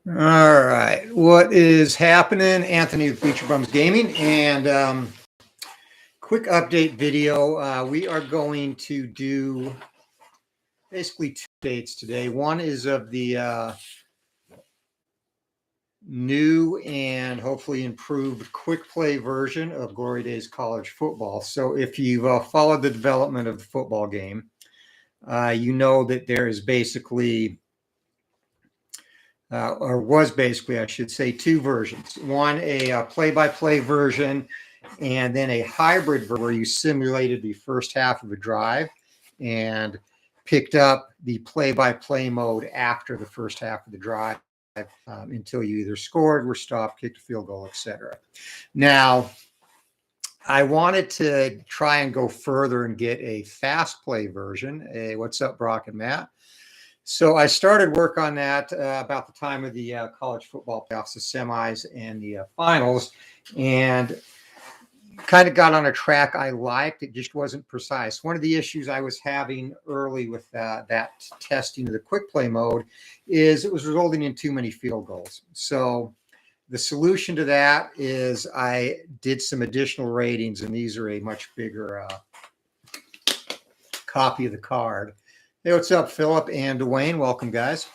All right, what is happening? Anthony with Bleacher Bums Gaming, and quick update video. We are going to do basically two dates today. One is of the new and hopefully improved quick play version of Glory Days College Football. So if you've followed the development of the football game, you know that there is basically or was basically, I should say, two versions. One, a play-by-play version, and then a hybrid version where you simulated the first half of a drive and picked up the play-by-play mode after the first half of the drive until you either scored, were stopped, kicked a field goal, etc. Now, I wanted to try and go further and get a fast play version. Hey, what's up, Brock and Matt? So I started work on that about the time of the college football playoffs, the semis and the finals, and kind of got on a track I liked. It just wasn't precise. One of the issues I was having early with that testing of the quick play mode is it was resulting in too many field goals. So the solution to that is I did some additional ratings, and these are a much bigger copy of the card. Hey, what's up, Philip and Dwayne? Welcome, guys.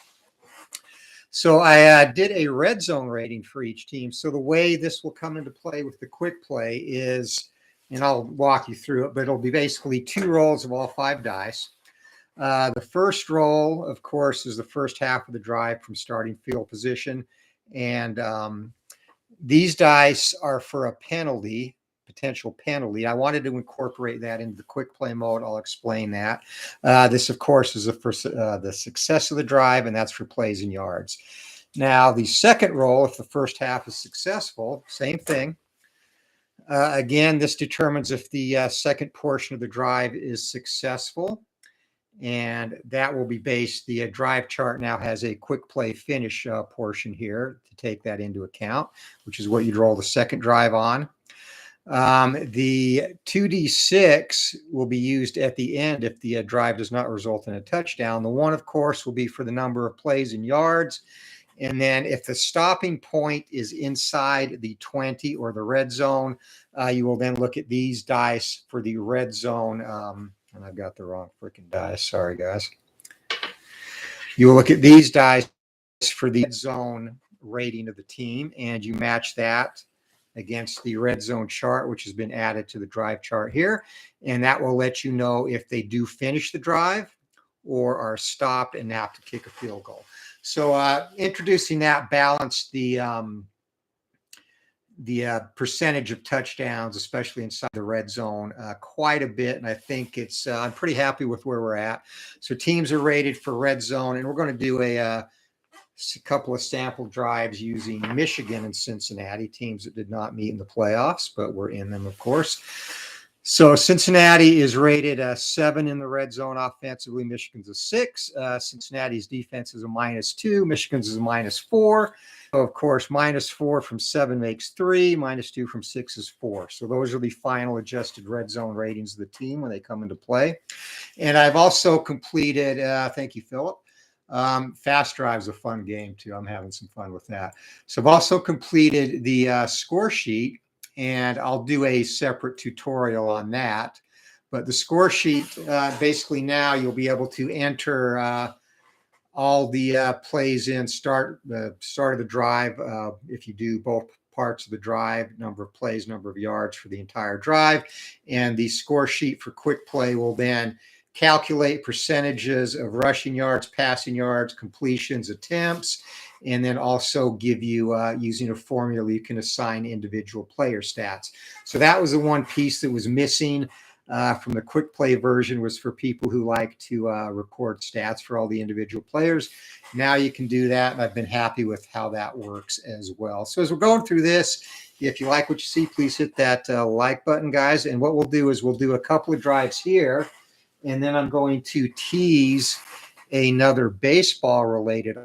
So I did a red zone rating for each team. So the way this will come into play with the quick play is, and I'll walk you through it, but it'll be basically two rolls of all 5 dice. The first roll, of course, is the first half of the drive from starting field position. And these dice are for a penalty, potential penalty. I wanted to incorporate that into the quick play mode. I'll explain that. This, of course, is the success of the drive, and that's for plays and yards. Now, the second roll, if the first half is successful, same thing. Again, this determines if the second portion of the drive is successful, and that will be based. The drive chart now has a quick play finish portion here to take that into account, which is what you'd roll the second drive on. The 2d6 will be used at the end if the drive does not result in a touchdown. The 1, of course, will be for the number of plays and yards. And then if the stopping point is inside the 20 or the red zone, you will then look at these dice for the red zone. And I've got the wrong freaking dice. Sorry, guys. You will look at these dice for the red zone rating of the team, and you match that against the red zone chart, which has been added to the drive chart here. And that will let you know if they do finish the drive or are stopped and have to kick a field goal. So introducing that balanced the percentage of touchdowns, especially inside the red zone, quite a bit. And I think it's, I'm pretty happy with where we're at. So teams are rated for red zone, and we're going to do a couple of sample drives using Michigan and Cincinnati, teams that did not meet in the playoffs, but were in them, of course. So Cincinnati is rated a 7 in the red zone offensively. Michigan's a 6. Cincinnati's defense is a -2. Michigan's is a -4. So of course, -4 from 7 makes 3. -2 from 6 is 4. So those are the final adjusted red zone ratings of the team when they come into play. And I've also completed, thank you, Philip. Fast Drive's a fun game too. I'm having some fun with that. So I've also completed the score sheet, and I'll do a separate tutorial on that. But the score sheet, basically now you'll be able to enter all the plays in, start of the drive. If you do both parts of the drive, number of plays, number of yards for the entire drive. And the score sheet for quick play will then calculate percentages of rushing yards, passing yards, completions, attempts, and then also give you, using a formula, you can assign individual player stats. So that was the one piece that was missing from the quick play version, was for people who like to record stats for all the individual players. Now you can do that, and I've been happy with how that works as well. So as we're going through this, if you like what you see, please hit that like button, guys. And what we'll do is we'll do a couple of drives here, and then I'm going to tease another baseball-related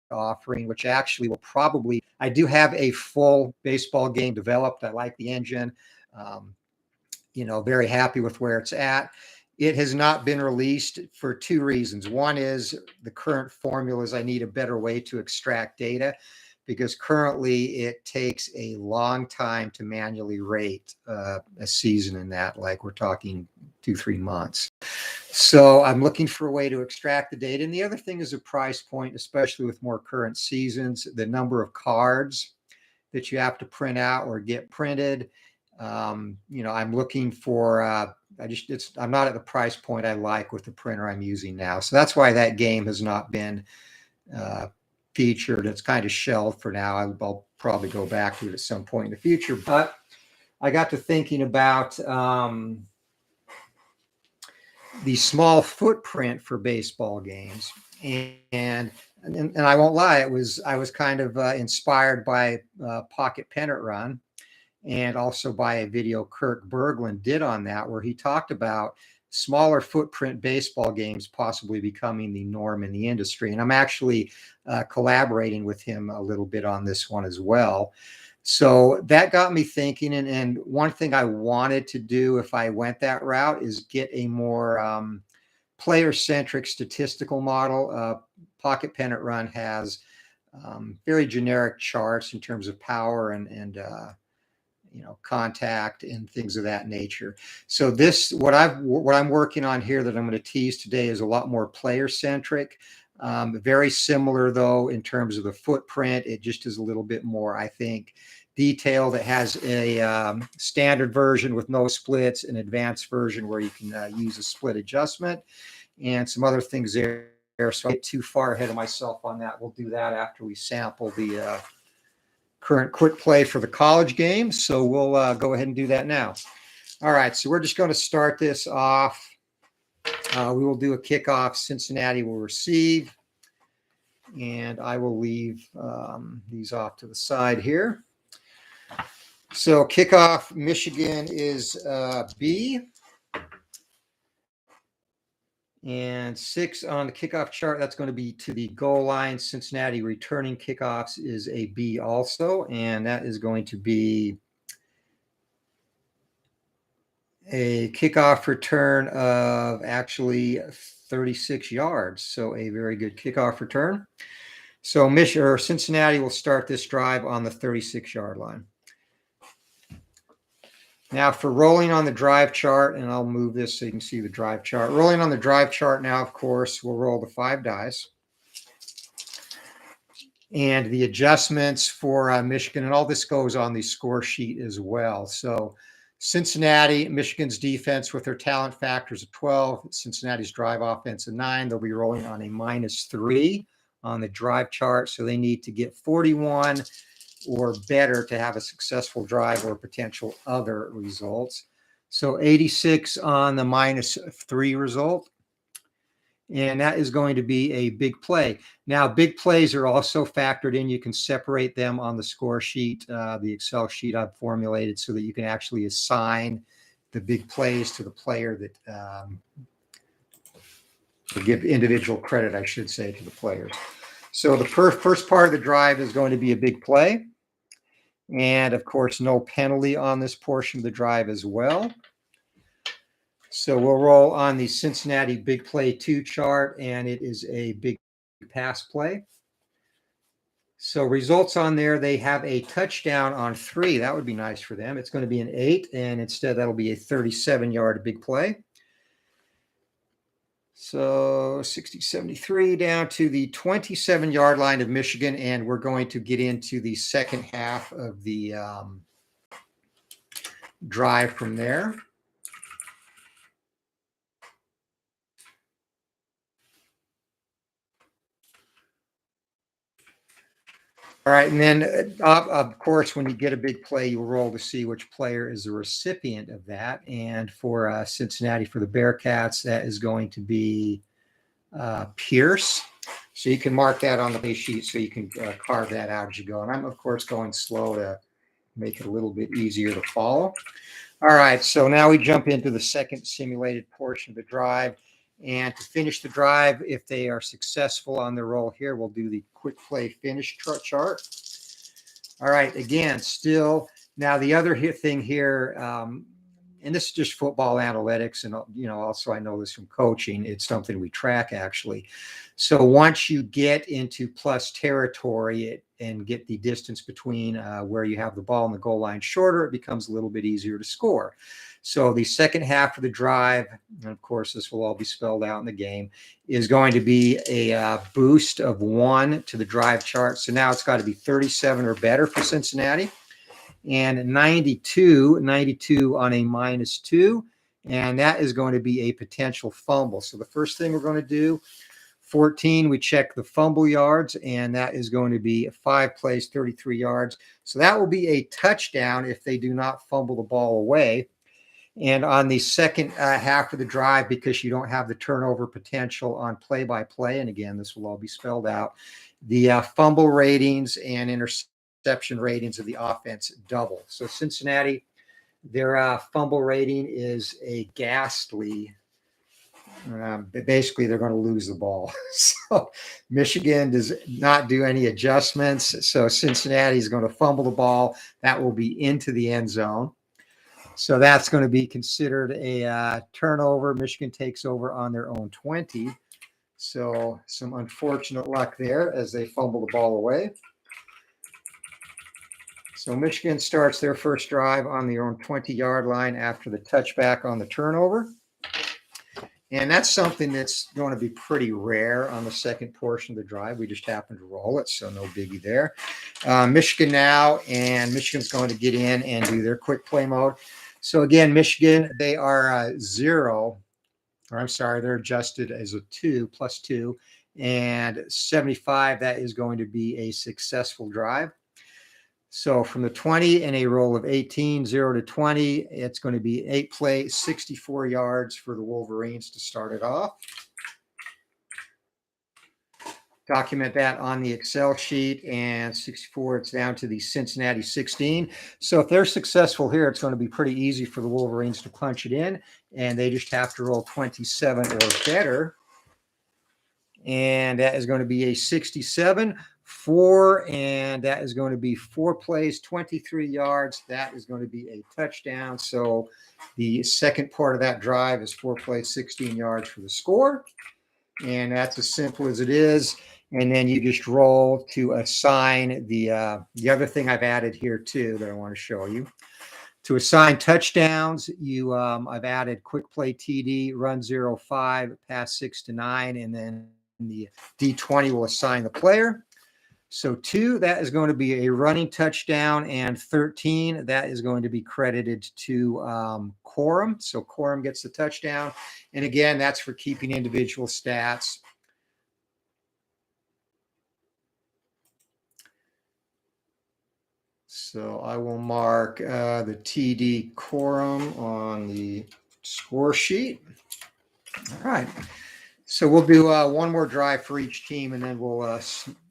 offering, which actually will probably, I do have a full baseball game developed. I like the engine, very happy with where it's at. It has not been released for two reasons. One is the current formulas. I need a better way to extract data, because currently it takes a long time to manually rate a season in that, like we're talking 2-3 months. So I'm looking for a way to extract the data. And the other thing is a price point, especially with more current seasons, the number of cards that you have to print out or get printed. I'm looking for, I'm not at the price point I like with the printer I'm using now. So that's why that game has not been featured. It's kind of shelved for now. I'll probably go back to it at some point in the future. But I got to thinking about the small footprint for baseball games, and I won't lie, I was kind of inspired by Pocket Pennant Run, and also by a video Kirk Berglund did on that, where he talked about smaller footprint baseball games possibly becoming the norm in the industry. And I'm actually collaborating with him a little bit on this one as well. So that got me thinking. And one thing I wanted to do if I went that route is get a more player-centric statistical model. Pocket Pennant Run has very generic charts in terms of power and contact and things of that nature. So what I'm working on here that I'm going to tease today is a lot more player centric. Very similar though in terms of the footprint. It just is a little bit more, I think, detailed. It has a standard version with no splits, an advanced version where you can use a split adjustment, and some other things there. So I get too far ahead of myself on that. We'll do that after we sample the current quick play for the college game. So we'll go ahead and do that now. All right, so we're just going to start this off. We will do a kickoff. Cincinnati will receive, and I will leave these off to the side here. So kickoff, Michigan is B. And 6 on the kickoff chart, that's going to be to the goal line. Cincinnati returning kickoffs is a B also, and that is going to be a kickoff return of actually 36 yards. So a very good kickoff return. So Cincinnati will start this drive on the 36-yard line. Now for rolling on the drive chart, and I'll move this so you can see the drive chart. Rolling on the drive chart now, of course, we'll roll the 5 dice. And the adjustments for Michigan, and all this goes on the score sheet as well. So Cincinnati, Michigan's defense with their talent factors of 12, Cincinnati's drive offense of 9. They'll be rolling on a -3 on the drive chart. So they need to get 41 or better to have a successful drive or potential other results. So 86 on the -3 result. And that is going to be a big play. Now, big plays are also factored in. You can separate them on the score sheet, the Excel sheet I've formulated, so that you can actually assign the big plays to the player that give individual credit, I should say, to the players. So the first part of the drive is going to be a big play. And of course, no penalty on this portion of the drive as well. So we'll roll on the Cincinnati big play 2 chart, and it is a big pass play. So results on there, they have a touchdown on 3. That would be nice for them. It's going to be an 8, and instead that'll be a 37-yard big play. So 60-73 down to the 27-yard line of Michigan, and we're going to get into the second half of the drive from there. All right, and then of course, when you get a big play, you'll roll to see which player is the recipient of that. And for Cincinnati, for the Bearcats, that is going to be Pierce. So you can mark that on the base sheet so you can carve that out as you go. And I'm, of course, going slow to make it a little bit easier to follow. All right, so now we jump into the second simulated portion of the drive. And to finish the drive, if they are successful on their roll here, we'll do the quick play finish chart. All right, again, still, now the other thing here, and this is just football analytics, and also I know this from coaching. It's something we track actually. So once you get into plus territory and get the distance between where you have the ball and the goal line shorter, it becomes a little bit easier to score. So the second half of the drive, and of course this will all be spelled out in the game, is going to be a boost of 1 to the drive chart. So now it's got to be 37 or better for Cincinnati. And 92 on a -2, and that is going to be a potential fumble. So the first thing we're going to do, 14, we check the fumble yards, and that is going to be 5 plays, 33 yards. So that will be a touchdown if they do not fumble the ball away. And on the second half of the drive, because you don't have the turnover potential on play-by-play, and again, this will all be spelled out, the fumble ratings and interception ratings of the offense double. So Cincinnati, their fumble rating is a ghastly. Basically, they're going to lose the ball. So Michigan does not do any adjustments. So Cincinnati is going to fumble the ball. That will be into the end zone. So that's going to be considered a turnover. Michigan takes over on their own 20. So some unfortunate luck there as they fumble the ball away. So Michigan starts their first drive on their own 20-yard line after the touchback on the turnover. And that's something that's going to be pretty rare on the second portion of the drive. We just happened to roll it, so no biggie there. Michigan now, and Michigan's going to get in and do their quick play mode. So again, Michigan, they are 0, or I'm sorry, they're adjusted as a 2, +2, and 75, that is going to be a successful drive. So from the 20 in a roll of 18, 0 to 20, it's going to be 8 plays, 64 yards for the Wolverines to start it off. Document that on the Excel sheet, and 64, it's down to the Cincinnati 16. So if they're successful here, it's going to be pretty easy for the Wolverines to punch it in, and they just have to roll 27 or better. And that is going to be a 67. 4, and that is going to be 4 plays, 23 yards. That is going to be a touchdown. So the second part of that drive is 4 plays, 16 yards for the score. And that's as simple as it is. And then you just roll to assign the other thing I've added here too that I want to show you. To assign touchdowns, I've added quick play TD, run 0-5, pass 6 to 9, and then the D20 will assign the player. So 2, that is going to be a running touchdown, and 13, that is going to be credited to Corum. So Corum gets the touchdown. And again, that's for keeping individual stats. So I will mark the TD Corum on the score sheet. All right. So we'll do one more drive for each team, and then we'll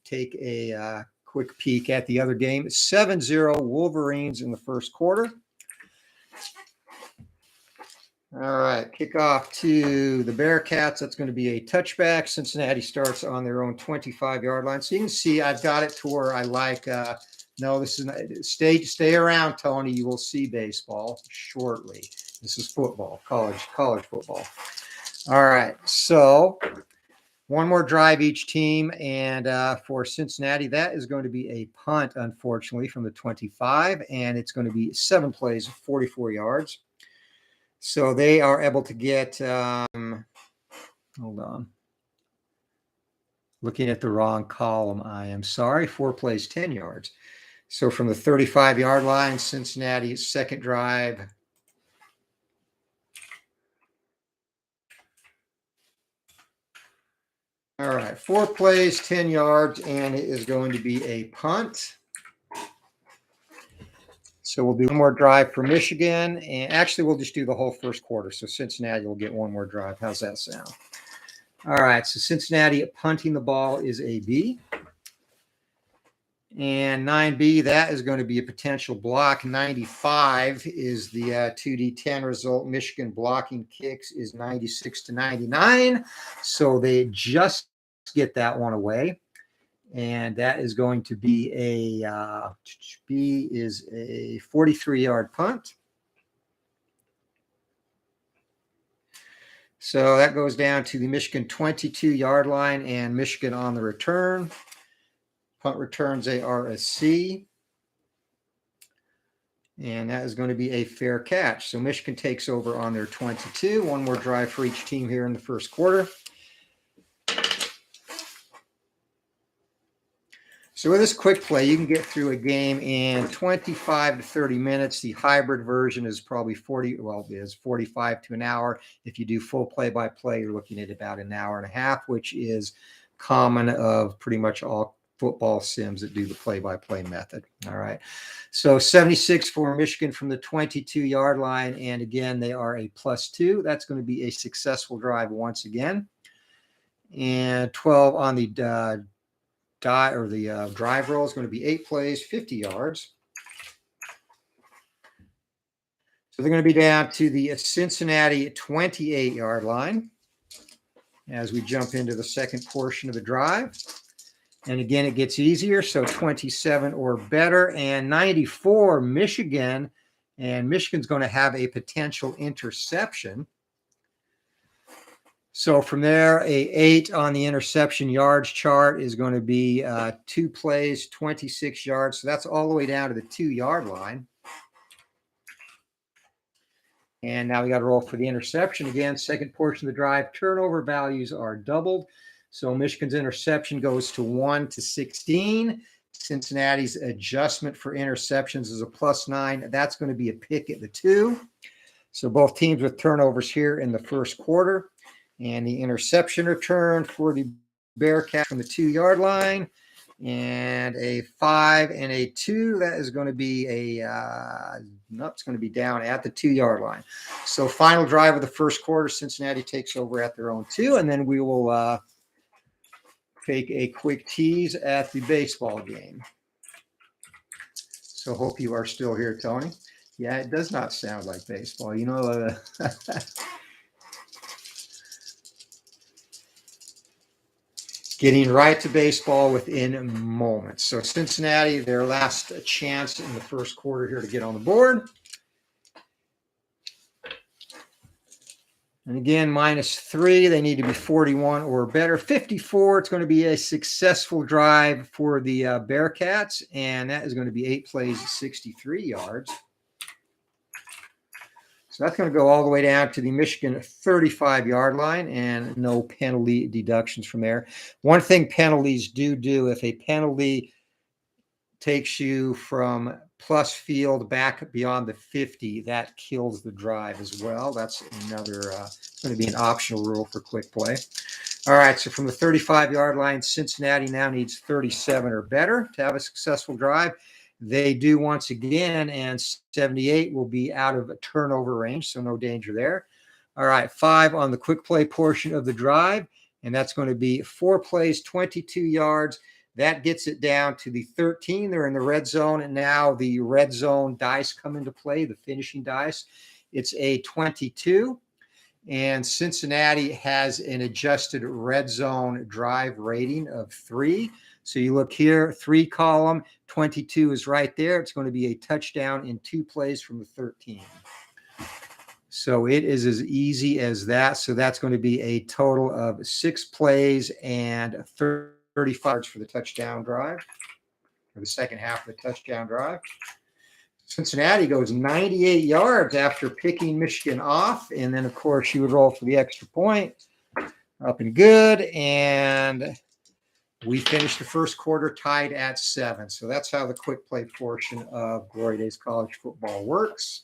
take a quick peek at the other game. 7-0 Wolverines in the first quarter. All right, kickoff to the Bearcats. That's going to be a touchback. Cincinnati starts on their own 25-yard line. So you can see I've got it to where I like. No, this is not, stay around, Tony. You will see baseball shortly. This is football, college football. All right, so one more drive each team, and for Cincinnati, that is going to be a punt, unfortunately, from the 25, and it's going to be 7 plays, 44 yards. So they are able to get, hold on, looking at the wrong column, I am sorry, 4 plays, 10 yards. So from the 35-yard line, Cincinnati's second drive. All right, 4 plays, 10 yards, and it is going to be a punt. So we'll do one more drive for Michigan, and actually we'll just do the whole first quarter. So Cincinnati will get one more drive. How's that sound? All right, so Cincinnati punting the ball is a B. And 9B, that is going to be a potential block. 95 is the 2D10 result. Michigan blocking kicks is 96-99. So they just get that one away. And that is going to be a B is a 43-yard punt. So that goes down to the Michigan 22-yard line and Michigan on the return. Punt returns, they are a C. And that is going to be a fair catch. So Michigan takes over on their 22. One more drive for each team here in the first quarter. So with this quick play, you can get through a game in 25 to 30 minutes. The hybrid version is probably 45 to an hour. If you do full play-by-play, you're looking at about an hour and a half, which is common of pretty much all football sims that do the play-by-play method. All right. So 76 for Michigan from the 22-yard line. And again, they are a +2. That's going to be a successful drive once again. And 12 on the drive roll is going to be 8 plays, 50 yards. So they're going to be down to the Cincinnati 28-yard line as we jump into the second portion of the drive. And again, it gets easier. So 27 or better, and 94 Michigan. And Michigan's going to have a potential interception. So from there, a 8 on the interception yards chart is going to be 2 plays, 26 yards. So that's all the way down to the 2-yard line. And now we got to roll for the interception again. Second portion of the drive, turnover values are doubled. So Michigan's interception goes to 1 to 16. Cincinnati's adjustment for interceptions is a +9. That's going to be a pick at the 2. So both teams with turnovers here in the first quarter. And the interception return for the Bearcats from the 2-yard line. And a 5 and a 2. That is going to be it's going to be down at the 2-yard line. So final drive of the first quarter, Cincinnati takes over at their own 2. And then we will take a quick tease at the baseball game. So hope you are still here, Tony. Yeah, it does not sound like baseball. You know, getting right to baseball within moments. So Cincinnati, their last chance in the first quarter here to get on the board. And again, -3, they need to be 41 or better. 54, it's going to be a successful drive for the Bearcats, and that is going to be 8 plays, 63 yards. So that's going to go all the way down to the Michigan 35-yard line, and no penalty deductions from there. One thing penalties do, if a penalty takes you from plus field back beyond the 50, that kills the drive as well. That's another, it's going to be an optional rule for quick play. All right, so from the 35-yard line, Cincinnati now needs 37 or better to have a successful drive. They do once again, and 78 will be out of a turnover range, so no danger there. All right, 5 on the quick play portion of the drive, and that's going to be 4 plays, 22 yards. That gets it down to the 13. They're in the red zone, and now the red zone dice come into play, the finishing dice. It's a 22, and Cincinnati has an adjusted red zone drive rating of 3. So you look here, 3 column, 22 is right there. It's going to be a touchdown in 2 plays from the 13. So it is as easy as that. So that's going to be a total of 6 plays and 35 yards for the touchdown drive, for the second half of the touchdown drive. Cincinnati goes 98 yards after picking Michigan off. And then, of course, you would roll for the extra point. Up and good. And we finished the first quarter tied at 7. So that's how the quick play portion of Glory Days College football works.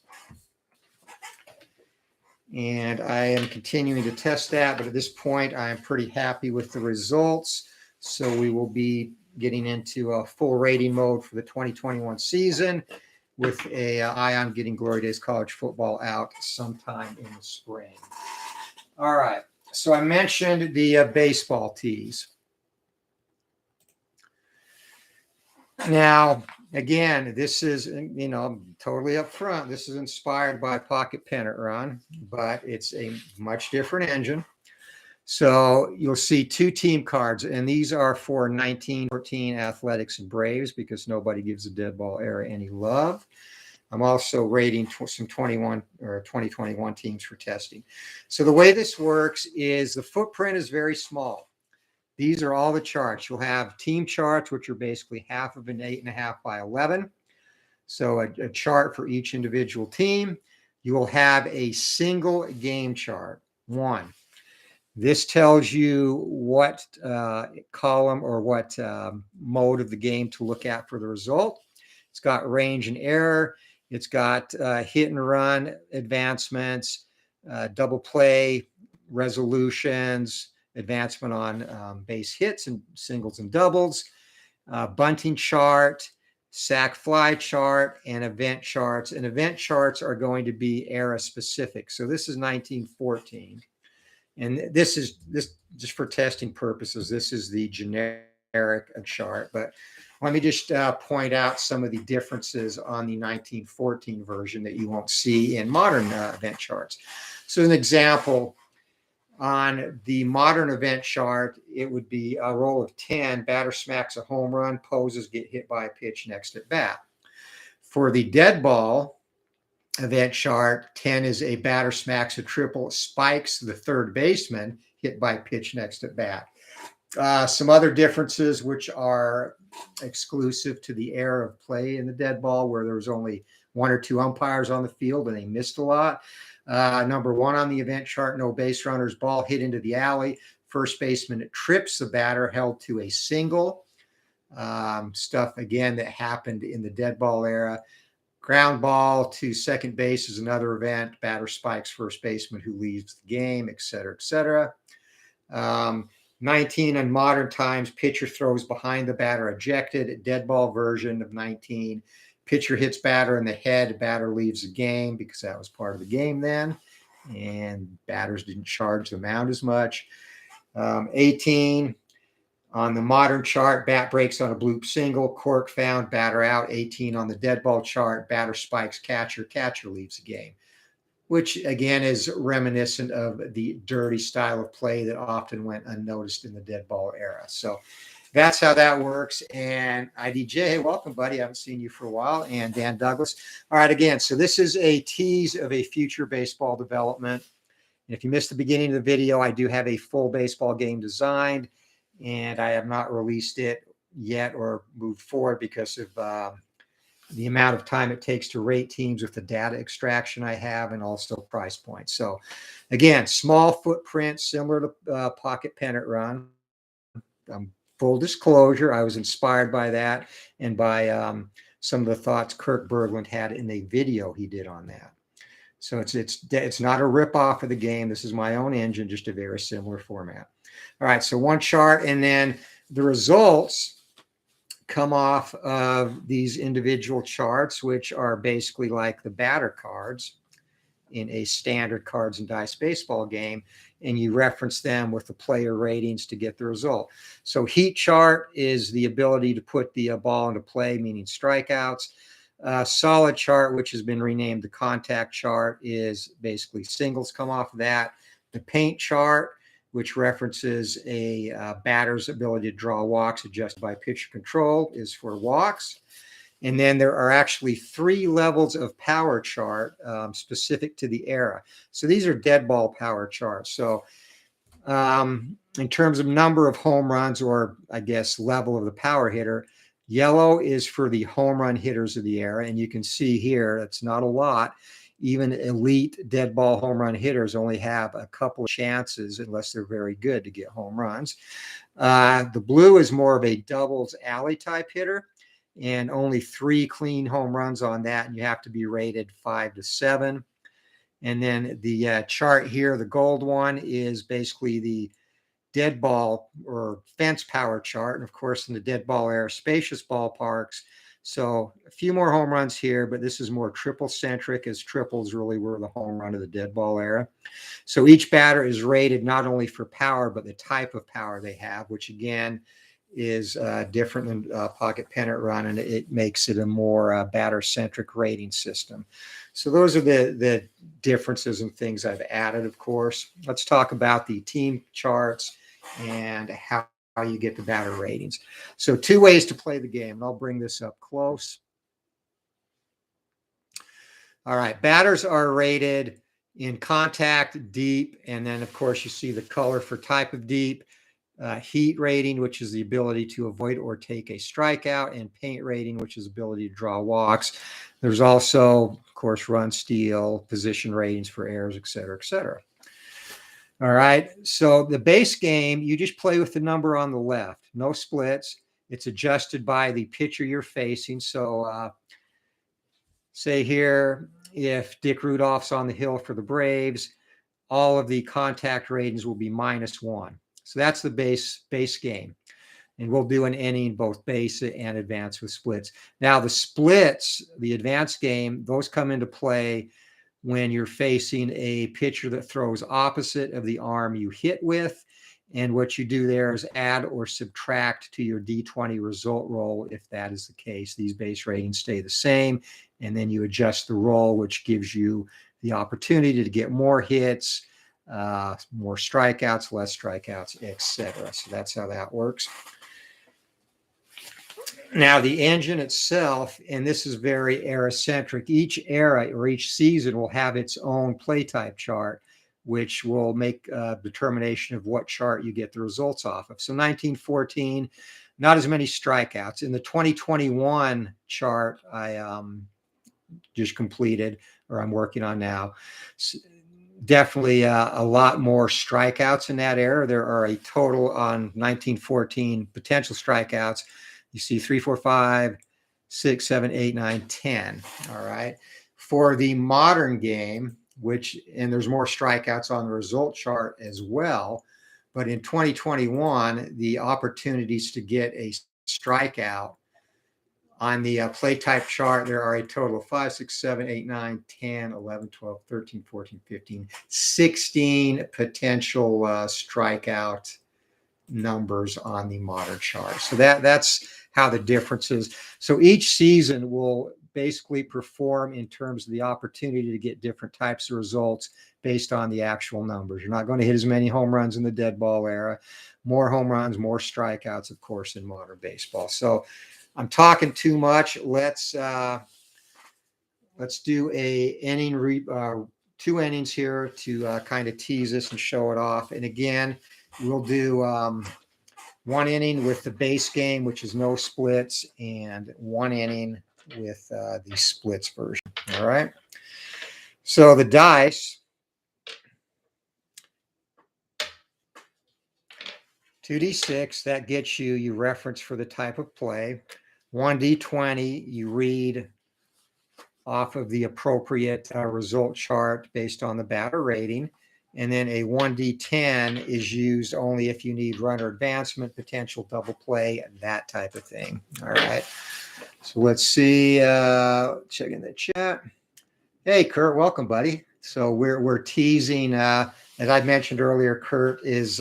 And I am continuing to test that. But at this point, I am pretty happy with the results. So we will be getting into a full rating mode for the 2021 season with an eye on getting Glory Days College football out sometime in the spring. All right. So I mentioned the baseball tees. Now, again, this is, totally upfront. This is inspired by Pocket Pennant Run, but it's a much different engine. So you'll see 2 team cards, and these are for 1914 Athletics and Braves because nobody gives the dead ball era any love. I'm also rating some 21 or 2021 teams for testing. So the way this works is the footprint is very small. These are all the charts. You'll have team charts, which are basically half of an 8.5 by 11. So a chart for each individual team. You will have a single game chart, one. This tells you what column or what mode of the game to look at for the result. It's got range and error. It's got hit and run advancements, double play resolutions, advancement on base hits and singles and doubles, bunting chart, sack fly chart, and event charts. And event charts are going to be era specific. So this is 1914. And this just for testing purposes. This is the generic chart, but let me just point out some of the differences on the 1914 version that you won't see in modern event charts. So an example, on the modern event chart, it would be a roll of 10, batter smacks a home run, poses, get hit by a pitch next at bat. For the dead ball event chart, 10 is a batter smacks a triple, spikes the third baseman, hit by pitch next at bat. Some other differences which are exclusive to the era of play in the dead ball, where there was only one or two umpires on the field and they missed a lot. Number one on the event chart, no base runners, ball hit into the alley. First baseman trips the batter, held to a single. Stuff, again, that happened in the dead ball era. Ground ball to second base is another event. Batter spikes first baseman who leaves the game, et cetera, et cetera. 19 in modern times, pitcher throws behind the batter, ejected. Dead ball version of 19. Pitcher hits batter in the head, batter leaves the game because that was part of the game then, and batters didn't charge the mound as much. 18, on the modern chart, bat breaks on a bloop single, cork found, batter out. 18 on the dead ball chart, batter spikes catcher, catcher leaves the game, which again is reminiscent of the dirty style of play that often went unnoticed in the dead ball era. So that's how that works. And IDJ, welcome, buddy. I haven't seen you for a while. And Dan Douglas. All right, again, so this is a tease of a future baseball development. And if you missed the beginning of the video, I do have a full baseball game designed, and I have not released it yet or moved forward because of the amount of time it takes to rate teams with the data extraction I have, and also price points. So again, small footprint, similar to pocket pennant run. Full disclosure, I was inspired by that and by some of the thoughts Kirk Berglund had in a video he did on that. So it's not a rip off of the game. This is my own engine, just a very similar format. All right, so one chart, and then the results come off of these individual charts, which are basically like the batter cards in a standard cards and dice baseball game, and you reference them with the player ratings to get the result. So heat chart is the ability to put the ball into play, meaning strikeouts. Solid chart, which has been renamed the contact chart, is basically singles come off of that. The paint chart, which references a batter's ability to draw walks adjusted by pitcher control, is for walks. And then there are actually 3 levels of power chart specific to the era. So these are dead ball power charts. So in terms of number of home runs, or I guess level of the power hitter, yellow is for the home run hitters of the era. And you can see here, it's not a lot. Even elite dead ball home run hitters only have a couple of chances, unless they're very good, to get home runs. The blue is more of a doubles alley type hitter, and only 3 clean home runs on that, and you have to be rated 5 to 7. And then the chart here, the gold one, is basically the dead ball or fence power chart. And of course, in the dead ball era, spacious ballparks. So a few more home runs here, but this is more triple centric, as triples really were the home run of the dead ball era. So each batter is rated not only for power, but the type of power they have, which again is different than pocket pennant run, and it makes it a more batter-centric rating system. So those are the differences and things I've added, of course. Let's talk about the team charts and how you get the batter ratings. So 2 ways to play the game, and I'll bring this up close. All right, batters are rated in contact, deep, and then of course you see the color for type of deep, heat rating, which is the ability to avoid or take a strikeout, and paint rating, which is ability to draw walks. There's also, of course, run steal, position ratings for errors, et cetera, et cetera. All right, so the base game, you just play with the number on the left, no splits. It's adjusted by the pitcher you're facing. So say here, if Dick Rudolph's on the hill for the Braves, all of the contact ratings will be -1. So that's the base game. And we'll do an inning, both base and advance with splits. Now the splits, the advanced game, those come into play when you're facing a pitcher that throws opposite of the arm you hit with. And what you do there is add or subtract to your D20 result roll. If that is the case, these base ratings stay the same. And then you adjust the roll, which gives you the opportunity to get more hits, more strikeouts, less strikeouts, etc. So that's how that works. Now, the engine itself, and this is very era-centric, each era or each season will have its own play type chart, which will make a determination of what chart you get the results off of. So 1914, not as many strikeouts. In the 2021 chart I just completed, or I'm working on now, definitely a lot more strikeouts in that era. There are a total on 1914 potential strikeouts. You see 3, 4, 5, 6, 7, 8, 9, 10. All right. For the modern game, and there's more strikeouts on the result chart as well. But in 2021, the opportunities to get a strikeout on the play type chart, there are a total of 5, 6, 7, 8, 9, 10, 11, 12, 13, 14, 15, 16 potential strikeout numbers on the modern chart. So that's how the difference is. So each season will basically perform in terms of the opportunity to get different types of results based on the actual numbers. You're not going to hit as many home runs in the dead ball era. More home runs, more strikeouts, of course, in modern baseball. So I'm talking too much. Let's do a inning, 2 innings here to kind of tease this and show it off. And again, we'll do 1 inning with the base game, which is no splits, and 1 inning with the splits version. All right. So the dice, 2d6, that gets you reference for the type of play. 1d20, you read off of the appropriate result chart based on the batter rating. And then a 1d10 is used only if you need runner advancement, potential double play, that type of thing. All right. So let's see. Checking the chat. Hey, Kurt, welcome, buddy. So we're teasing. As I mentioned earlier, Kurt is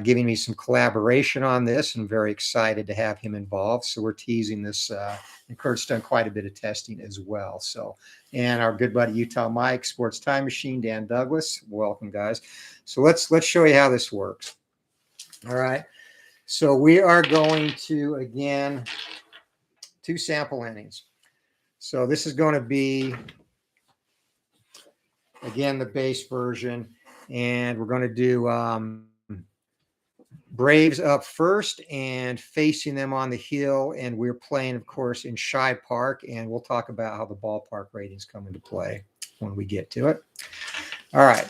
giving me some collaboration on this, and very excited to have him involved. So we're teasing this, and Kurt's done quite a bit of testing as well. So, and our good buddy Utah Mike, Sports Time Machine, Dan Douglas, welcome, guys. So let's show you how this works. All right. So we are going to, again, 2 sample innings. So this is going to be, again, the base version, and we're going to do Braves up first and facing them on the hill. And we're playing, of course, in Shibe Park. And we'll talk about how the ballpark ratings come into play when we get to it. All right.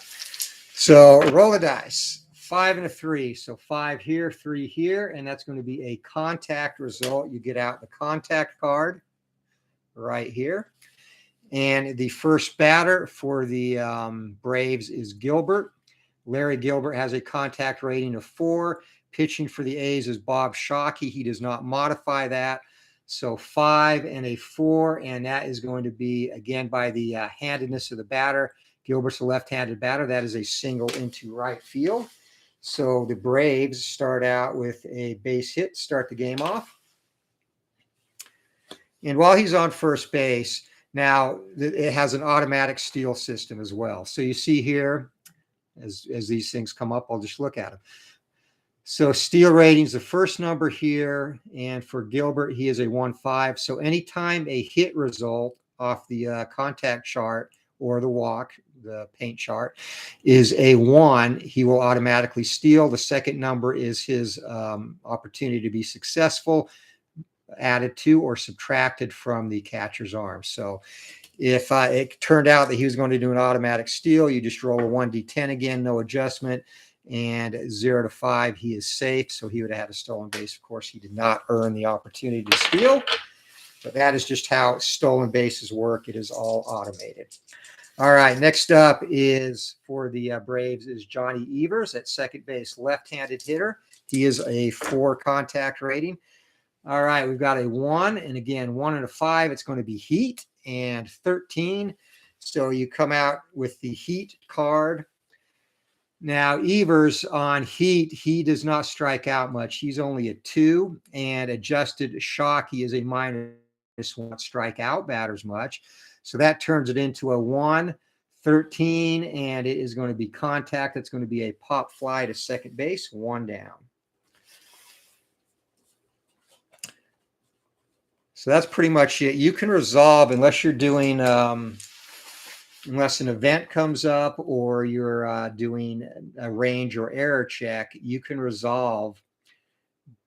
So roll the dice. 5 and a 3. So 5 here, 3 here. And that's going to be a contact result. You get out the contact card right here. And the first batter for the Braves is Gilbert. Larry Gilbert has a contact rating of 4. Pitching for the A's is Bob Shockey. He does not modify that. So 5 and a 4, and that is going to be, again, by the handedness of the batter. Gilbert's a left-handed batter. That is a single into right field. So the Braves start out with a base hit to start the game off. And while he's on first base, now it has an automatic steal system as well. So you see here, as these things come up, I'll just look at them. So steal ratings, the first number here, and for Gilbert, he is a 1.5. So anytime a hit result off the contact chart or the walk, the paint chart, is a 1, he will automatically steal. The second number is his opportunity to be successful, added to or subtracted from the catcher's arm. So if it turned out that he was going to do an automatic steal, you just roll a 1d10 again, no adjustment, and 0 to 5, he is safe. So he would have had a stolen base. Of course, he did not earn the opportunity to steal, but that is just how stolen bases work. It is all automated. All right, next up is for the Braves is Johnny Evers at second base, left-handed hitter. He is a 4 contact rating. All right, we've got a 1, and again, 1 and a 5, it's going to be heat, and 13. So you come out with the heat card. Now, Evers on heat, he does not strike out much. He's only a 2, and adjusted shock, he is a -1, strikeout batters much. So that turns it into a 1, 13, and it is going to be contact. It's going to be a pop fly to second base, 1 down. So that's pretty much it. You can resolve, unless you're doing, unless an event comes up or you're doing a range or error check, you can resolve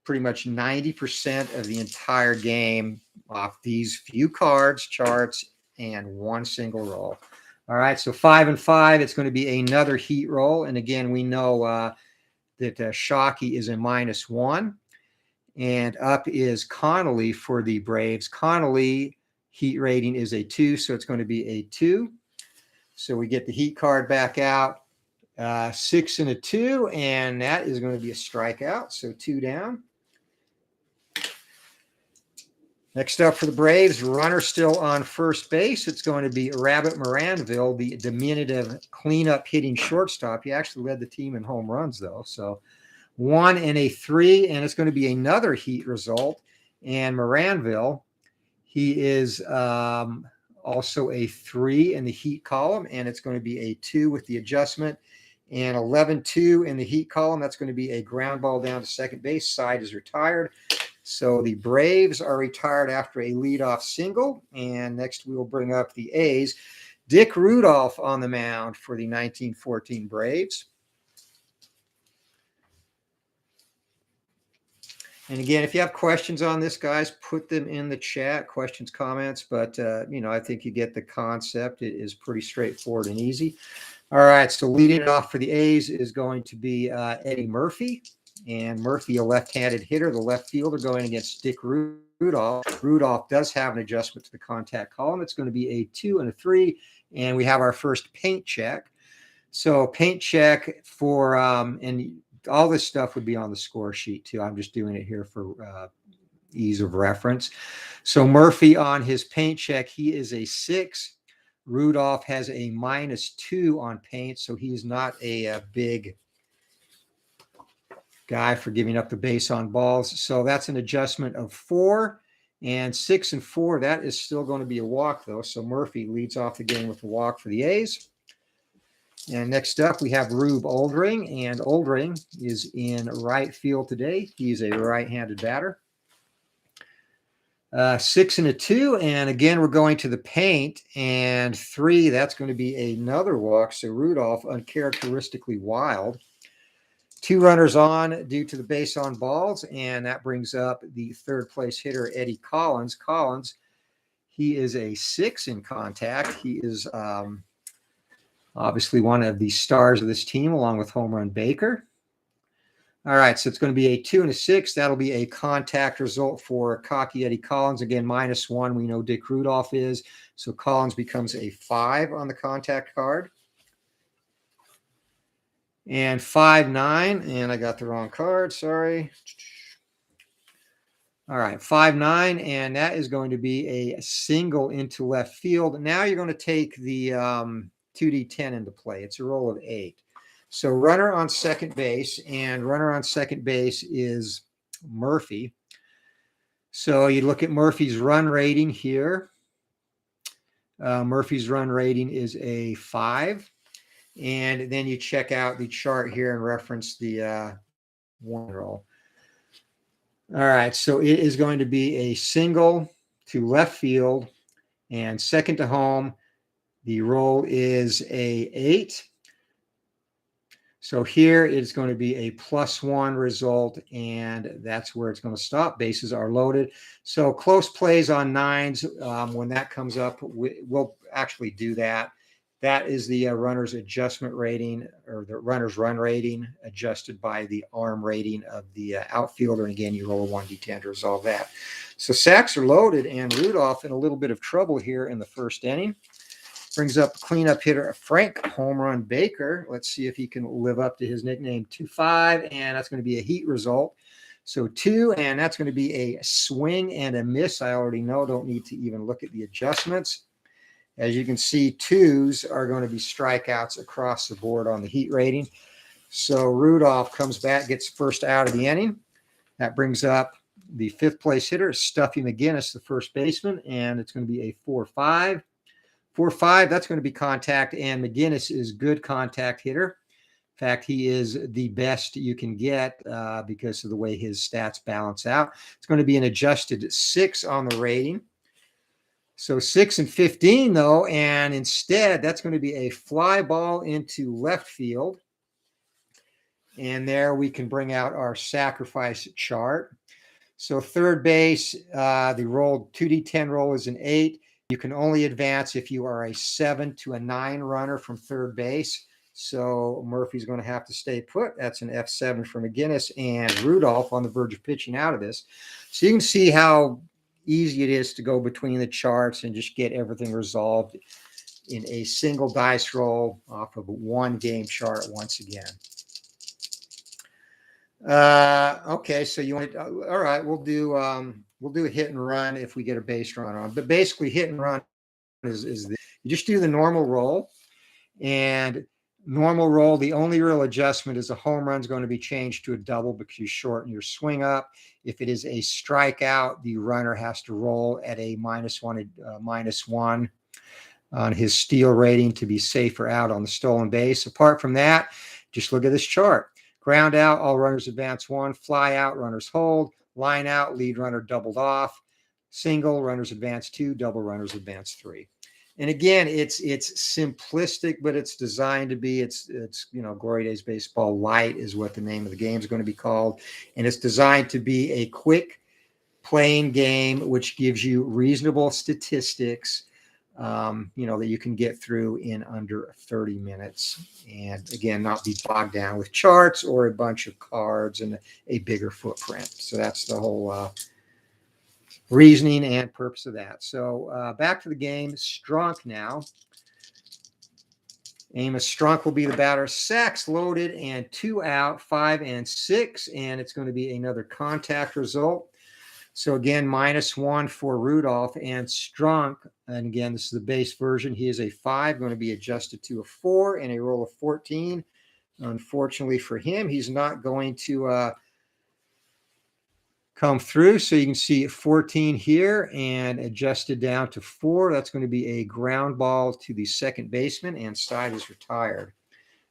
pretty much 90% of the entire game off these few cards, charts, and 1 single roll. All right, so 5 and 5, it's going to be another heat roll. And again, we know that Shockey is a -1. And up is Connolly for the Braves. Connolly heat rating is a 2, so it's going to be a 2. So we get the heat card back out, 6 and a 2, and that is going to be a strikeout, so 2 down. Next up for the Braves, runner still on first base. It's going to be Rabbit Moranville, the diminutive cleanup hitting shortstop. He actually led the team in home runs, though. So 1 and a 3, and it's going to be another heat result. And Moranville, he is also a 3 in the heat column, and it's going to be a 2 with the adjustment. And 11-2 in the heat column, that's going to be a ground ball down to second base. Side is retired. So the Braves are retired after a leadoff single. And next we will bring up the A's. Dick Rudolph on the mound for the 1914 Braves. And again, if you have questions on this, guys, put them in the chat, questions, comments. But, I think you get the concept. It is pretty straightforward and easy. All right, so leading it off for the A's is going to be Eddie Murphy. And Murphy, a left-handed hitter, the left fielder going against Dick Rudolph. Rudolph does have an adjustment to the contact column. It's going to be a 2 and a 3. And we have our first paint check. So paint check for, and all this stuff would be on the score sheet too. I'm just doing it here for ease of reference. So Murphy on his paint check, he is a 6. Rudolph has a -2 on paint, so he's not a big guy for giving up the base on balls. So that's an adjustment of 4. And 6 and 4, that is still going to be a walk, though. So Murphy leads off the game with a walk for the A's. And next up, we have Rube Aldring. And Aldring is in right field today. He's a right-handed batter. 6 and a 2. And again, we're going to the paint. And 3, that's going to be another walk. So Rudolph, uncharacteristically wild. 2 runners on due to the base on balls, and that brings up the third place hitter, Eddie Collins. Collins, he is a 6 in contact. He is obviously one of the stars of this team, along with Home Run Baker. All right, so it's going to be a 2 and a 6. That'll be a contact result for cocky Eddie Collins. Again, -1, we know Dick Rudolph is. So Collins becomes a 5 on the contact card. And 5-9, and I got the wrong card, sorry. All right, 5-9, and that is going to be a single into left field. Now you're going to take the 2D10 into play. It's a roll of 8. So runner on second base, and runner on second base is Murphy. So you look at Murphy's run rating here. Murphy's run rating is a 5. And then you check out the chart here and reference the 1 roll. All right, so it is going to be a single to left field, And second to home, the roll is a 8. So here it's going to be a +1 result, and that's where it's going to stop. Bases are loaded. So close plays on 9s, when that comes up, we'll actually do that. That is the runner's adjustment rating, or the runner's run rating, adjusted by the arm rating of the outfielder. And again, you roll a 1d10 to resolve that. So sacks are loaded, and Rudolph in a little bit of trouble here in the first inning. Brings up cleanup hitter Frank Home Run Baker. Let's see if he can live up to his nickname. 2-5, and that's going to be a heat result. So 2, and that's going to be a swing and a miss. I already know, don't need to even look at the adjustments. As you can see, 2s are going to be strikeouts across the board on the heat rating. So Rudolph comes back, gets first out of the inning. That brings up the 5th place hitter, Stuffy McGinnis, the first baseman, and it's going to be a 4-5. 4-5, that's going to be contact, and McGinnis is good contact hitter. In fact, he is the best you can get because of the way his stats balance out. It's going to be an adjusted 6 on the rating. So 6 and 15, though, and instead that's going to be a fly ball into left field. And there we can bring out our sacrifice chart. So third base, the roll 2d10 roll is an 8. You can only advance if you are a 7 to a 9 runner from third base. So Murphy's going to have to stay put. That's an F7 for McGinnis, and Rudolph on the verge of pitching out of this. So you can see how easy it is to go between the charts and just get everything resolved in a single dice roll off of a 1-game chart once again. Okay, so you want to, all right, we'll do a hit and run if we get a base run on. But basically, hit and run is you just do the normal roll, and normal roll, the only real adjustment is a home run is going to be changed to a double because you shorten your swing up. If it is a strikeout, the runner has to roll at a -1 on his steal rating to be safer out on the stolen base. Apart from that, just look at this chart. Ground out, all runners advance 1. Fly out, runners hold. Line out, lead runner doubled off. Single, runners advance 2. Double, runners advance 3. And again, it's simplistic, but it's designed to be, it's Glory Days Baseball Light is what the name of the game is going to be called. And it's designed to be a quick playing game, which gives you reasonable statistics, that you can get through in under 30 minutes. And again, not be bogged down with charts or a bunch of cards and a bigger footprint. So that's the whole reasoning and purpose of that. So back to the game. Strunk now. Amos Strunk will be the batter. Sacks loaded and 2 out, 5 and 6. And it's going to be another contact result. So again, -1 for Rudolph, and Strunk, and again, this is the base version. He is a 5, going to be adjusted to a 4 and a roll of 14. Unfortunately for him, he's not going to come through. So you can see 14 here and adjusted down to 4. That's going to be a ground ball to the second baseman, and side is retired.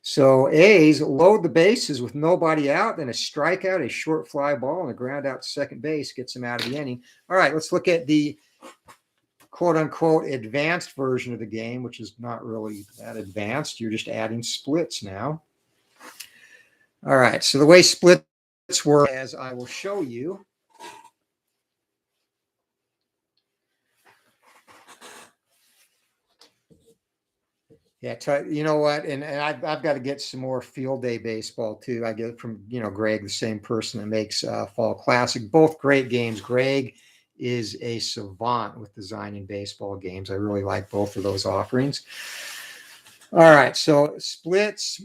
So A's load the bases with nobody out, then a strikeout, a short fly ball, and a ground out to second base gets him out of the inning. All right, let's look at the quote-unquote advanced version of the game, which is not really that advanced. You're just adding splits now. All right, so the way splits work, as I will show you, yeah, you know what? And I've got to get some more field day baseball too. I get it from, Greg, the same person that makes Fall Classic. Both great games. Greg is a savant with designing baseball games. I really like both of those offerings. All right, so splits.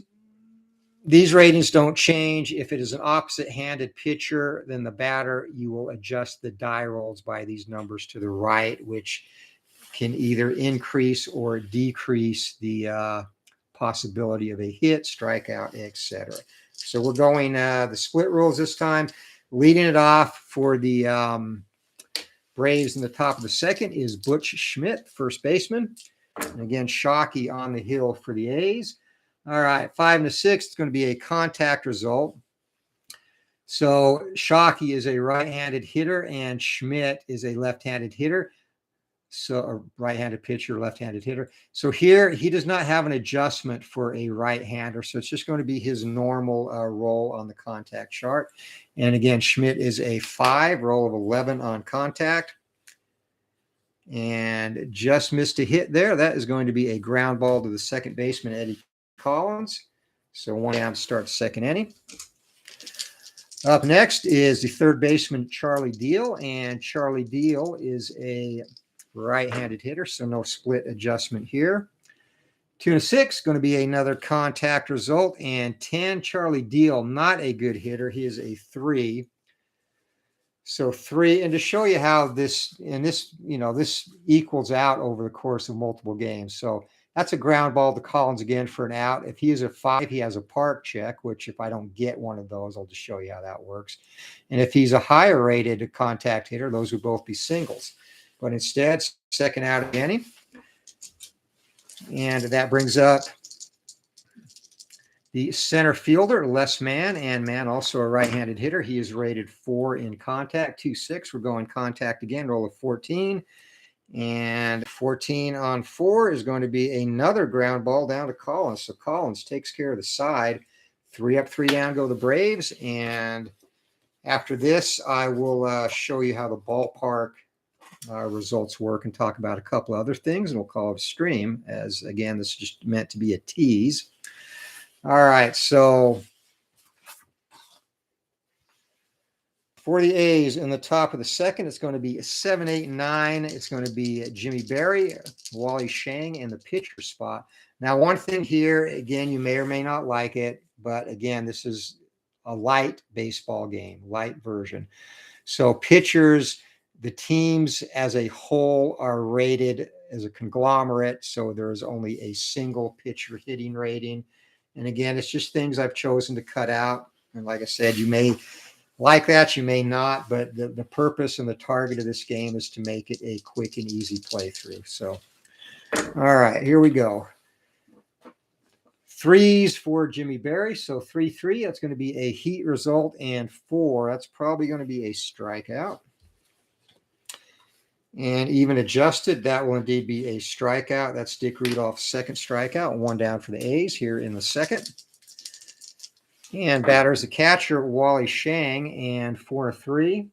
These ratings don't change. If it is an opposite-handed pitcher, then the batter, you will adjust the die rolls by these numbers to the right, which can either increase or decrease the possibility of a hit, strikeout, etc. So we're going the split rules this time. Leading it off for the Braves in the top of the second is Butch Schmidt, first baseman. And again, Shockey on the hill for the A's. All right, 5 and a 6. It's going to be a contact result. So Shockey is a right-handed hitter and Schmidt is a left-handed hitter. So a right-handed pitcher, left-handed hitter. So here he does not have an adjustment for a right-hander. So it's just going to be his normal roll on the contact chart. And again, Schmidt is a 5, roll of 11 on contact. And just missed a hit there. That is going to be a ground ball to the second baseman, Eddie Collins. So 1 down to start second inning. Up next is the third baseman, Charlie Deal. And Charlie Deal is a right-handed hitter, so no split adjustment here. 2 and 6, going to be another contact result. And 10, Charlie Deal, not a good hitter. He is a 3. So 3, and to show you how this equals out over the course of multiple games. So that's a ground ball to Collins again for an out. If he is a 5, he has a park check, which if I don't get one of those, I'll just show you how that works. And if he's a higher rated contact hitter, those would both be singles. But instead, second out of the inning. And that brings up the center fielder, Les Mann, and Mann also a right-handed hitter. He is rated 4 in contact, 2-6. We're going contact again, roll of 14. And 14 on 4 is going to be another ground ball down to Collins. So Collins takes care of the side. 3 up, 3 down go the Braves. And after this, I will show you how the ballpark results work and talk about a couple other things. And we'll call it a stream, as, again, this is just meant to be a tease. All right, so for the A's in the top of the second, it's going to be 7, 8, 9. It's going to be Jimmy Berry, Wally Shang in the pitcher spot. Now, one thing here, again, you may or may not like it, but again, this is a light baseball game, light version. So pitchers, the teams as a whole are rated as a conglomerate, so there is only a single pitcher hitting rating. And again, it's just things I've chosen to cut out. And like I said, you may like that, you may not, but the purpose and the target of this game is to make it a quick and easy playthrough. So, all right, here we go. 3s for Jimmy Berry. So 3-3, that's going to be a heat result. And 4, that's probably going to be a strikeout. And even adjusted, that will indeed be a strikeout. That's Dick Rudolph's second strikeout. 1 down for the A's here in the second. And batter is the catcher, Wally Shang, and 4-3.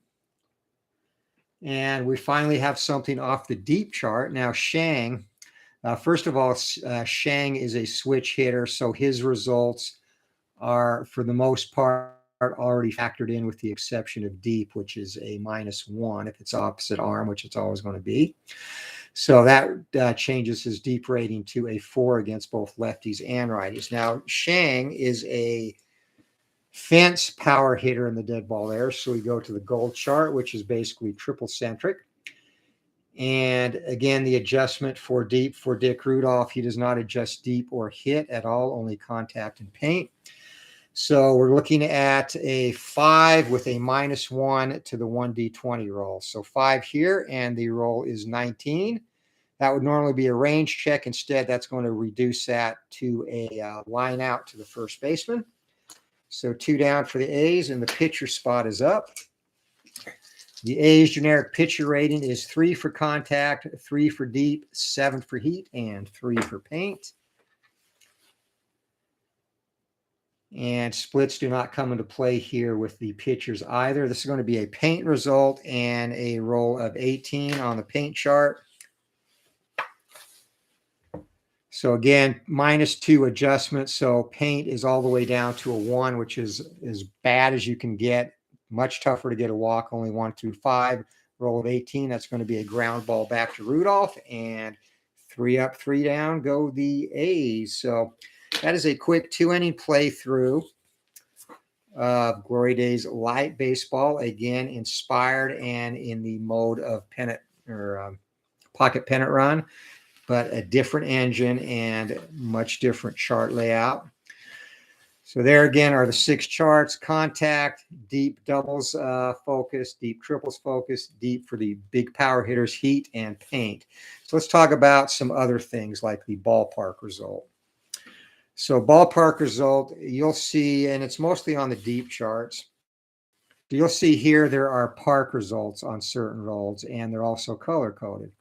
And we finally have something off the deep chart. Now, Shang, first of all, Shang is a switch hitter, so his results are, for the most part, already factored in with the exception of deep, which is a -1 if it's opposite arm, which it's always going to be. So that changes his deep rating to a 4 against both lefties and righties. Now, Shang is a fence power hitter in the dead ball era. So we go to the gold chart, which is basically triple centric. And again, the adjustment for deep for Dick Rudolph, he does not adjust deep or hit at all, only contact and paint. So we're looking at a 5 with a -1 to the 1d20 roll. So 5 here, and the roll is 19. That would normally be a range check. Instead, that's going to reduce that to a line out to the first baseman. So 2 down for the A's, and the pitcher spot is up. The A's generic pitcher rating is 3 for contact, 3 for deep, 7 for heat, and 3 for paint. And splits do not come into play here with the pitchers either. This is going to be a paint result and a roll of 18 on the paint chart. So again, -2 adjustment. So paint is all the way down to a 1, which is as bad as you can get. Much tougher to get a walk, only 1 through 5. Roll of 18, that's going to be a ground ball back to Rudolph. And 3 up, 3 down go the A's. So that is a quick 2-inning playthrough of Glory Days light baseball. Again, inspired and in the mode of pennant or pocket pennant run, but a different engine and much different chart layout. So there again are the 6 charts: contact, deep doubles focus, deep triples focus, deep for the big power hitters, heat, and paint. So let's talk about some other things like the ballpark result. So ballpark result, you'll see, and it's mostly on the deep charts. You'll see here there are park results on certain rolls, and they're also color-coded.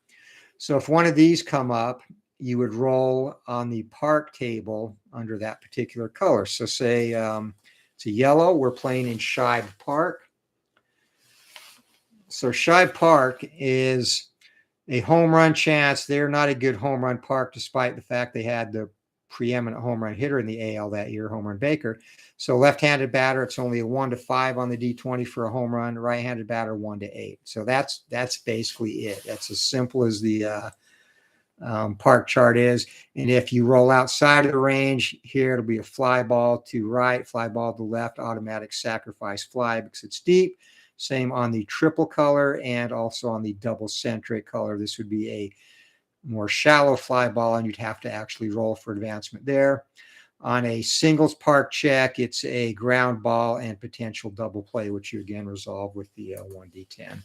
So if one of these come up, you would roll on the park table under that particular color. So say it's a yellow, we're playing in Shibe Park. So Shibe Park is a home run chance. They're not a good home run park, despite the fact they had the preeminent home run hitter in the AL that year, Home Run Baker. So left-handed batter, it's only a 1 to 5 on the D20 for a home run. Right-handed batter, 1 to 8. So that's basically it. That's as simple as the park chart is. And if you roll outside of the range, here it'll be a fly ball to right, fly ball to left, automatic sacrifice fly because it's deep. Same on the triple color and also on the double centric color. This would be a more shallow fly ball, and you'd have to actually roll for advancement there. On a singles park check, it's a ground ball and potential double play, which you again resolve with the 1D10.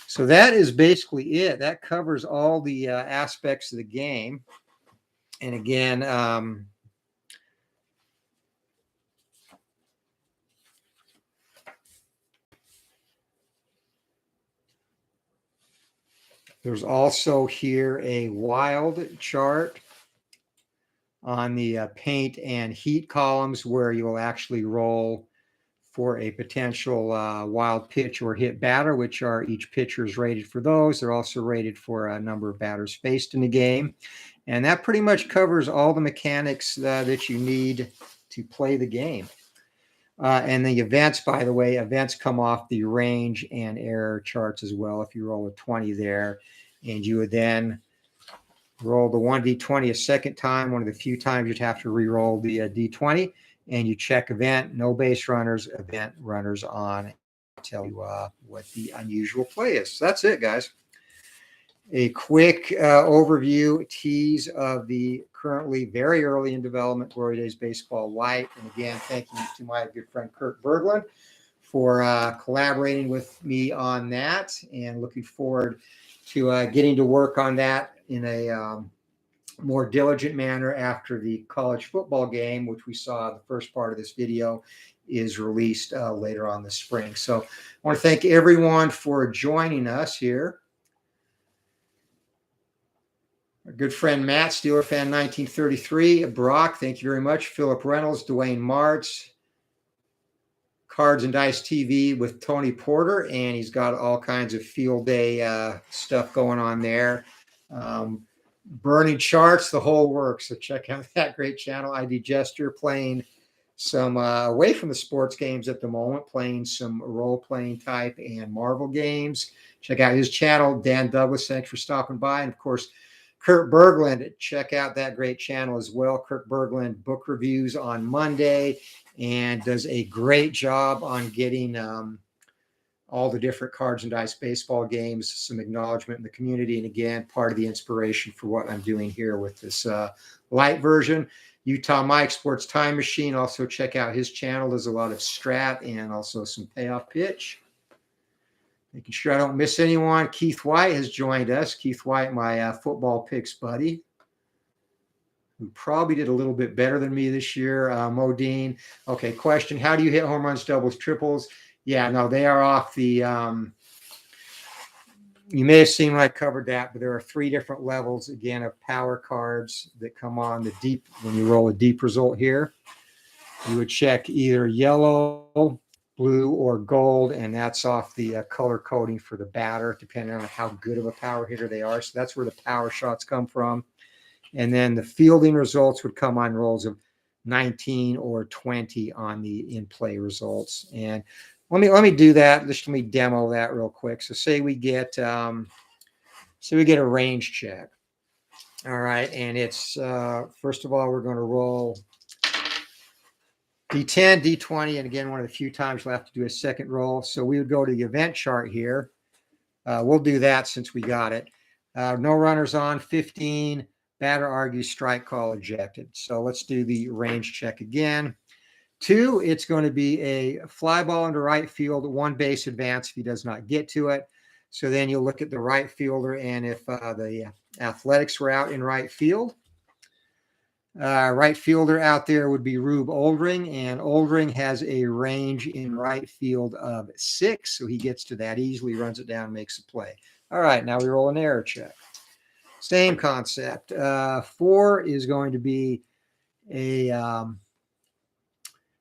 So that is basically it. That covers all the aspects of the game. And again, there's also here a wild chart on the paint and heat columns where you will actually roll for a potential wild pitch or hit batter, which are each pitcher is rated for those. They're also rated for a number of batters faced in the game. And that pretty much covers all the mechanics that you need to play the game. And the events, by the way, events come off the range and error charts as well. If you roll a 20 there, and you would then roll the 1D20 a second time, one of the few times you'd have to re-roll the D20, and you check event, no base runners, event runners on. I'll tell you what the unusual play is. So that's it, guys. A quick overview, tease of the currently very early in development Glory Days Baseball White. And again, thank you to my good friend Kurt Berglund for collaborating with me on that, and looking forward to getting to work on that in a more diligent manner after the college football game, which we saw the first part of this video is released later on this spring. So I want to thank everyone for joining us here. Our good friend Matt, Steeler Fan 1933, Brock, thank you very much. Philip Reynolds, Dwayne Martz, Cards and Dice TV with Tony Porter, and he's got all kinds of field day stuff going on there. Burning charts, the whole works. So check out that great channel. ID Jester playing some away from the sports games at the moment, playing some role-playing type and Marvel games. Check out his channel. Dan Douglas, thanks for stopping by. And of course, Kurt Berglund, check out that great channel as well. Kurt Berglund book reviews on Monday and does a great job on getting all the different Cards and Dice baseball games, some acknowledgement in the community. And again, part of the inspiration for what I'm doing here with this light version. Utah Mike Sports Time Machine, also check out his channel. There's a lot of strat and also some payoff pitch. Making sure I don't miss anyone. Keith White has joined us. Keith White, my football picks buddy, who probably did a little bit better than me this year. Modine. Okay, question. How do you hit home runs, doubles, triples? Yeah, no, they are off the you may have seen when I covered that, but there are 3 different levels, again, of power cards that come on the deep. When you roll a deep result here, you would check either yellow, blue, or gold, and that's off the color coding for the batter, depending on how good of a power hitter they are. So that's where the power shots come from. And then the fielding results would come on rolls of 19 or 20 on the in-play results. And let me do that. Just let me demo that real quick. So say we get a range check. All right, and it's first of all we're going to roll D10, D20, and again, one of the few times we'll have to do a second roll. So we would go to the event chart here. We'll do that since we got it. No runners on, 15, batter argues, strike call, ejected. So let's do the range check again. 2, it's going to be a fly ball into right field, 1 base advance if he does not get to it. So then you'll look at the right fielder, and if the Athletics were out in right field, right fielder out there would be Rube Aldring, and Aldring has a range in right field of 6, so he gets to that easily, runs it down, makes a play. All right, now we roll an error check. Same concept. 4 is going to be a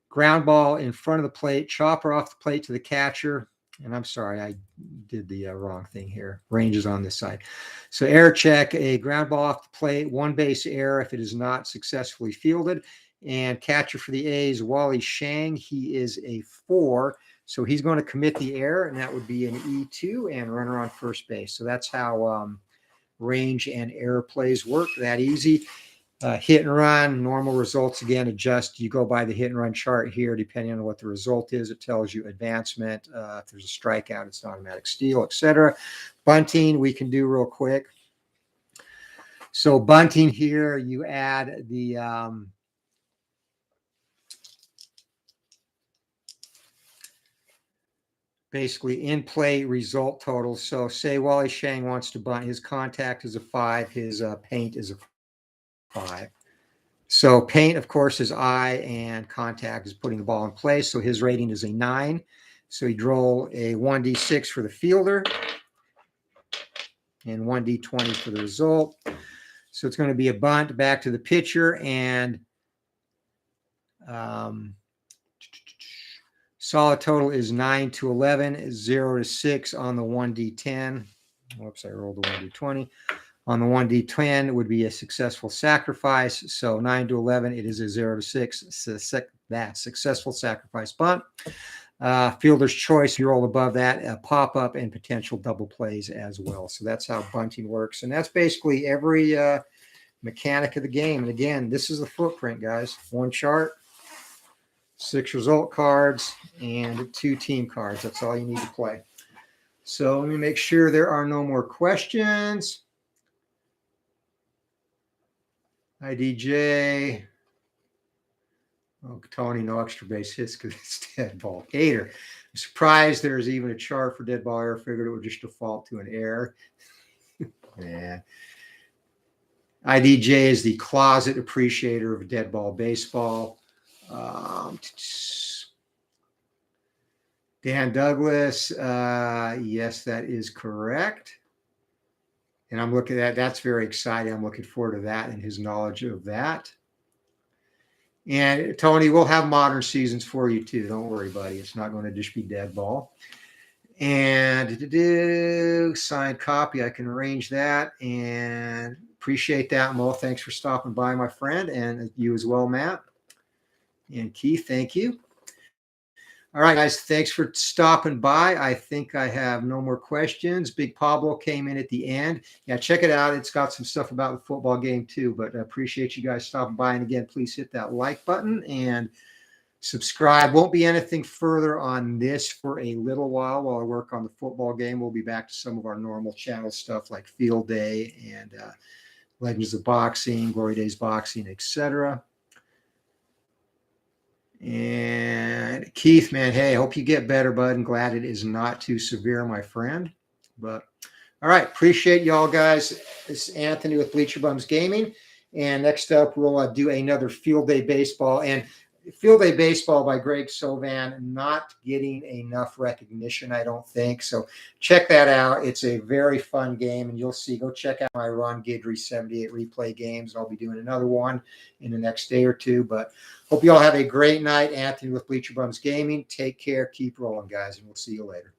ground ball in front of the plate, chopper off the plate to the catcher. And I'm sorry, I did the wrong thing here. Range is on this side. So error check, a ground ball off the plate, 1 base error if it is not successfully fielded. And catcher for the A's, Wally Shang, he is a 4. So he's going to commit the error, and that would be an E2 and runner on first base. So that's how range and error plays work, that easy. Hit and run, normal results again, adjust. You go by the hit and run chart here, depending on what the result is. It tells you advancement. If there's a strikeout, it's an automatic steal, etc. Bunting, we can do real quick. So bunting here, you add the basically in play result totals. So say Wally Shang wants to bunt, his contact is a 5, his paint is a 5. So paint, of course, is I, and contact is putting the ball in place. So his rating is a 9. So he'd roll a 1d6 for the fielder and 1d20 for the result. So it's going to be a bunt back to the pitcher, and solid total is 9 to 11, 0 to 6 on the 1d10. Whoops, I rolled the 1d20. On the 1d10 would be a successful sacrifice. So 9 to 11, it is a 0 to 6. That successful sacrifice bunt. Fielder's choice, you roll above that, pop-up and potential double plays as well. So that's how bunting works. And that's basically every mechanic of the game. And again, this is the footprint, guys. 1 chart, 6 result cards, and 2 team cards. That's all you need to play. So let me make sure there are no more questions. Hi, DJ. Oh, Tony, no extra base hits because it's dead ball. Hater. I'm surprised there's even a chart for dead ball error. Figured it would just default to an error. Yeah. IDJ is the closet appreciator of dead ball baseball. Dan Douglas, yes, that is correct. And I'm looking at that. That's very exciting. I'm looking forward to that and his knowledge of that. And Tony, we'll have modern seasons for you too. Don't worry, buddy. It's not going to just be dead ball. And signed copy, I can arrange that. And appreciate that, Mo. Thanks for stopping by, my friend. And you as well, Matt. And Keith, thank you. All right, guys, thanks for stopping by. I think I have no more questions. Big Pablo came in at the end. Yeah, check it out. It's got some stuff about the football game too, but I appreciate you guys stopping by. And again, please hit that like button and subscribe. Won't be anything further on this for a little while I work on the football game. We'll be back to some of our normal channel stuff like Field Day and Legends of Boxing, Glory Days Boxing, etc. And Keith, man, hey, I hope you get better, bud. I'm glad it is not too severe, my friend. But all right, appreciate y'all, guys. This is Anthony with Bleacher Bums Gaming. And next up, we'll do another Field Day Baseball. And Field Day Baseball by Greg Sovan, not getting enough recognition, I don't think. So check that out. It's a very fun game, and you'll see. Go check out my Ron Guidry 78 replay games. I'll be doing another one in the next day or two. But hope you all have a great night. Anthony with Bleacher Bums Gaming. Take care. Keep rolling, guys, and we'll see you later.